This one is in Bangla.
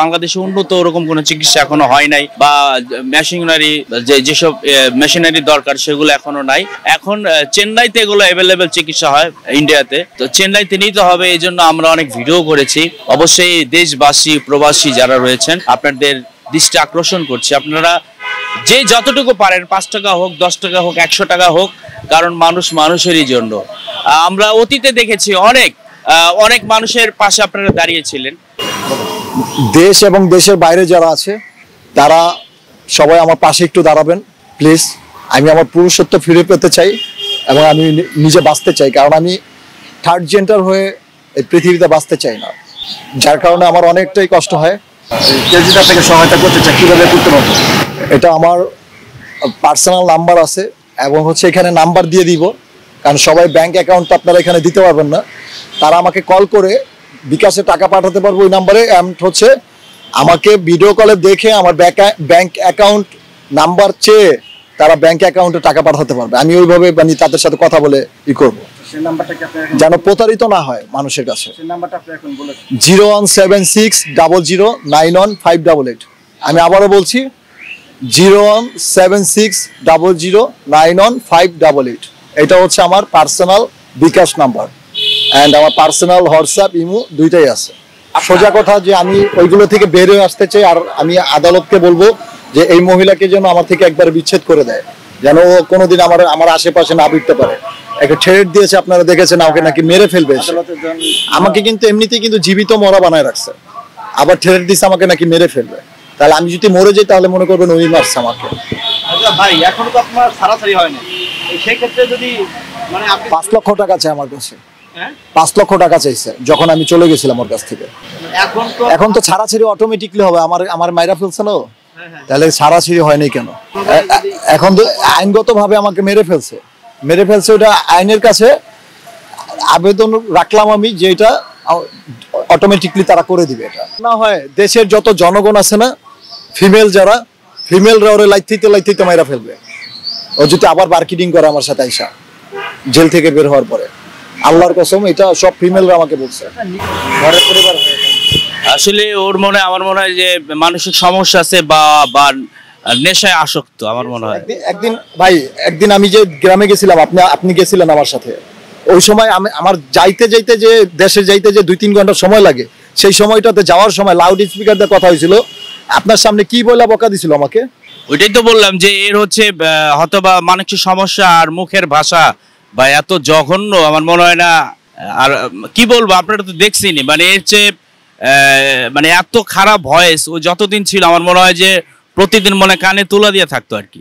বাংলাদেশে উন্নত ওরকম কোনো চিকিৎসা এখনো হয় নাই, বা মেশিনারি যেসব মেশিনারি দরকার সেগুলো এখনো নাই। এখন চেন্নাইতে এগুলো অ্যাভেলেবেল চিকিৎসা হয়, ইন্ডিয়াতে তো চেন্নাইতে নিতে হবে। এই জন্য আমরা অনেক ভিডিও করেছি। অবশ্যই দেশবাসী প্রবাসী যারা রয়েছেন আপনাদের দৃষ্টি আকর্ষণ করছি, আপনারা যে যতটুকু পারেন 5 টাকা হোক, 10 টাকা হোক, 100 টাকা হোক, কারণ মানুষ মানুষেরই জন্য। আমরা অতীতে দেখেছি অনেক মানুষের পাশে আপনারা দাঁড়িয়েছিলেন। দেশ এবং দেশের বাইরে যারা আছে তারা সবাই আমার পাশে একটু দাঁড়াবেন প্লিজ। আমি আমার পুরুষত্ব ফিরে পেতে চাই এবং আমি নিজে বাঁচতে চাই, কারণ আমি থার্ড জেন্ডার হয়ে এই পৃথিবীতে বাঁচতে চাই না, যার কারণে আমার অনেকটাই কষ্ট হয়। কেউ যদি আপনাকে সহায়তা করতে চায় কীভাবে করতে পারবো? এটা আমার পার্সোনাল নাম্বার আছে এবং এখানে নাম্বার দিয়ে দিব, কারণ সবাই ব্যাংক অ্যাকাউন্ট আপনারা এখানে দিতে পারবেন না। তারা আমাকে কল করে বিকাশে টাকা পাঠাতে পারবো ওই নাম্বারে। আমাকে ভিডিও কলে দেখে আমার ব্যাংক অ্যাকাউন্ট নাম্বার চেয়ে তারা ব্যাংক অ্যাকাউন্টে টাকা পাঠাতে পারবে। আমি ওইভাবে তাদের সাথে কথা বলে করবো, যেন প্রতারিত না হয় মানুষের কাছে। 01760091588। আমি আবারও বলছি 01760091588। এটা আমার পার্সোনাল বিকাশ নাম্বার অ্যান্ড আমার পার্সোনাল হোয়াটসঅ্যাপ ইমো দুইটাই আছে। সোজা কথা যে আমি ওইগুলো থেকে বের হয়ে আসতে চাই, আর আমি আদালতকে বলবো যে এই মহিলাকে যেন আমার থেকে একবার বিচ্ছেদ করে দেয়, যেন ও কোনোদিন আমার আশেপাশে না ভিড়তে পারে। একটা থ্রেট দিয়েছে, আপনারা দেখেছেন, ওকে নাকি মেরে ফেলবে। আমাকে কিন্তু এমনিতেই কিন্তু জীবিত মরা বানায় রাখছে, আবার থ্রেট দিচ্ছে আমাকে নাকি মেরে ফেলবে। তাহলে আমি যদি মরে যাই তাহলে মনে করবেন ওই মারছে আমাকে। আচ্ছা ভাই, এখনো তো আপনার ছাড়াছাড়ি হয়নি, সেই ক্ষেত্রে যদি 5 লক্ষ টাকা চাই আমার কাছে। 5 লক্ষ টাকা চাইছে যখন আমি চলে গেছিলাম ওর কাছ থেকে। এখন তো ছাড়াছাড়ি অটোমেটিকলি হবে। আমার মাইরা ফেলছে না, তাহলে ছাড়াছাড়ি হয়নি কেন? এখন তো আইনগত ভাবে আমাকে মেরে ফেলছে। ওটা আইনের কাছে আবেদন রাখলাম আমি, যে এটা অটোমেটিকলি তারা করে দিবে। এটা না হয় দেশের যত জনগণ আছে না, ফিমেলরা ওরে লাইতে মাইরা ফেলবে। ও যদি আবার মার্কেটিং করে আমার সাথে আইসা জেল থেকে বের হওয়ার পরে, আল্লাহর কসম এটা সব ফিমেলরা আমাকে বলছে। ঘরের পরিবার আসলে আমার মনে হয় যে মানসিক সমস্যা আছে বা নেশায় আসক্ত আমার মনে হয়। একদিন আমি যে গ্রামে গেছিলাম, আপনি গেছিলেন আমার সাথে, ওই সময় আমার দেশে যাইতে যে 2-3 ঘন্টা সময় লাগে, সেই সময়টাতে যাওয়ার সময় লাউড স্পিকার দিয়ে কথা হয়েছিল। আপনার সামনে কি বলে বকা দিছিল আমাকে? ওইটাই তো বললাম যে এর হয়তোবা মানসিক সমস্যা আর মুখের ভাষা বা এত জঘন্য আমার মনে হয় না। আর কি বলবো, আপনারা তো দেখছেনই, এর চেয়ে এত খারাপ ভয়েস ও যতদিন ছিল আমার মনে হয় যে প্রতিদিন কানে তুলা দিয়ে থাকতো আর কি।